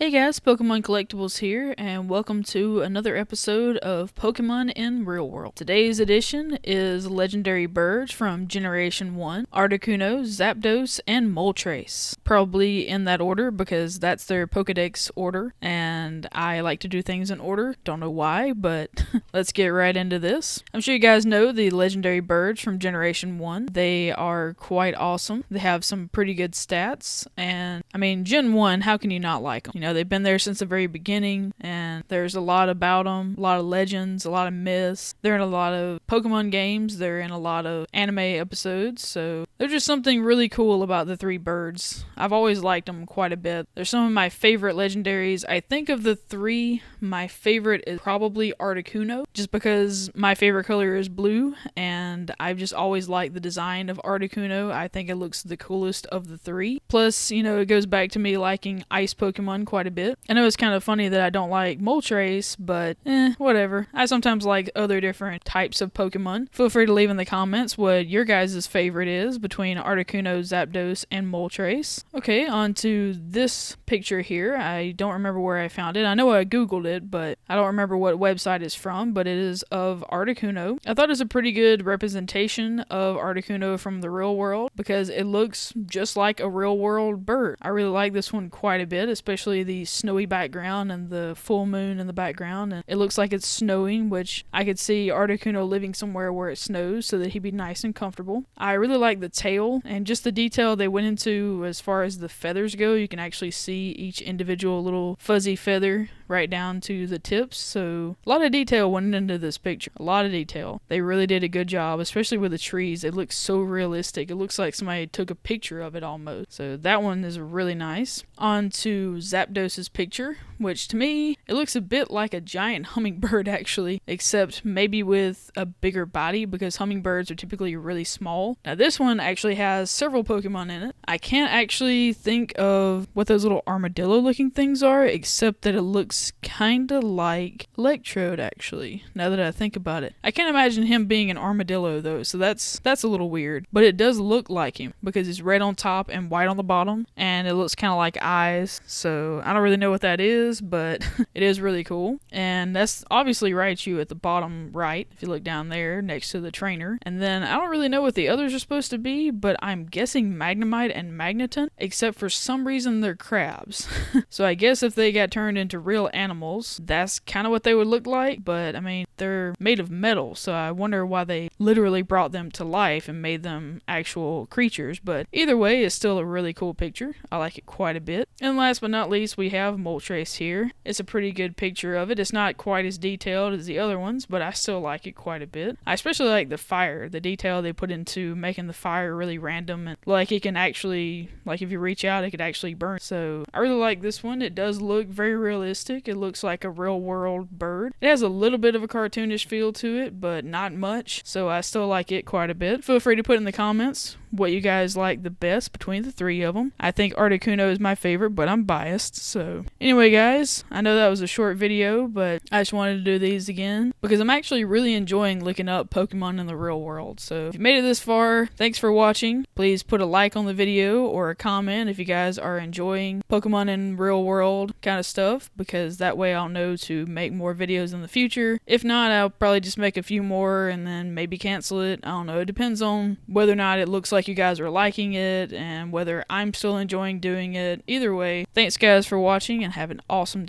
Hey guys, Pokemon Collectibles here, and welcome to another episode of Pokemon in Real World. Today's edition is Legendary Birds from Generation 1, Articuno, Zapdos, and Moltres. Probably in that order because that's their Pokedex order, and I like to do things in order. Don't know why, but let's get right into this. I'm sure you guys know the Legendary Birds from Generation 1. They are quite awesome. They have some pretty good stats, and I mean, Gen 1, how can you not like them? You know, they've been there since the very beginning, and there's a lot about them, a lot of legends, a lot of myths. They're in a lot of Pokemon games, they're in a lot of anime episodes, so there's just something really cool about the three birds. I've always liked them quite a bit. They're some of my favorite legendaries. I think of the three, my favorite is probably Articuno, just because my favorite color is blue, and I've just always liked the design of Articuno. I think it looks the coolest of the three. Plus, you know, it goes back to me liking ice Pokemon quite a bit. I know it's kind of funny that I don't like Moltres, but whatever. I sometimes like other different types of Pokemon. Feel free to leave in the comments what your guys' favorite is between Articuno, Zapdos, and Moltres. Okay, on to this picture here. I don't remember where I found it. I know I googled it, but I don't remember what website it's from, but it is of Articuno. I thought it was a pretty good representation of Articuno from the real world because it looks just like a real world bird. I really like this one quite a bit, especially the snowy background and the full moon in the background, and it looks like it's snowing, which I could see Articuno living somewhere where it snows so that he'd be nice and comfortable. I really like the tail and just the detail they went into as far as the feathers go. You can actually see each individual little fuzzy feather right down to the tips, so a lot of detail went into this picture. A lot of detail. They really did a good job, especially with the trees. It looks so realistic. It looks like somebody took a picture of it almost. So that one is really nice. On to Zapdos's picture, which to me, it looks a bit like a giant hummingbird actually, except maybe with a bigger body because hummingbirds are typically really small. Now this one actually has several Pokemon in it. I can't actually think of what those little armadillo looking things are, except that it looks kinda like Electrode actually, now that I think about it. I can't imagine him being an armadillo though, so that's a little weird. But it does look like him because it's red on top and white on the bottom, and it looks kind of like eyes, so I don't really know what that is, but it is really cool. And that's obviously Raichu at the bottom right, if you look down there next to the trainer. And then I don't really know what the others are supposed to be, but I'm guessing Magnemite and Magneton, except for some reason they're crabs. So I guess if they got turned into real animals, that's kind of what they would look like, but I mean, they're made of metal, so I wonder why they literally brought them to life and made them actual creatures. But either way, it's still a really cool picture. I like it quite a bit. And last but not least, we have Moltres here. It's a pretty good picture of it. It's not quite as detailed as the other ones, but I still like it quite a bit. I especially like the fire, the detail they put into making the fire really random, and like it can actually, like if you reach out, it could actually burn. So I really like this one. It does look very realistic. It looks like a real world bird. It has a little bit of a cartoonish feel to it, but not much, so I still like it quite a bit. Feel free to put in the comments what you guys like the best between the three of them. I think Articuno is my favorite, but I'm biased. So anyway guys, I know that was a short video, but I just wanted to do these again because I'm actually really enjoying looking up Pokemon in the real world. So if you made it this far, thanks for watching. Please put a like on the video or a comment if you guys are enjoying Pokemon in real world kind of stuff, because that way I'll know to make more videos in the future. If not, I'll probably just make a few more and then maybe cancel it. I don't know. It depends on whether or not it looks like you guys are liking it and whether I'm still enjoying doing it. Either way, thanks guys for watching and have an awesome day.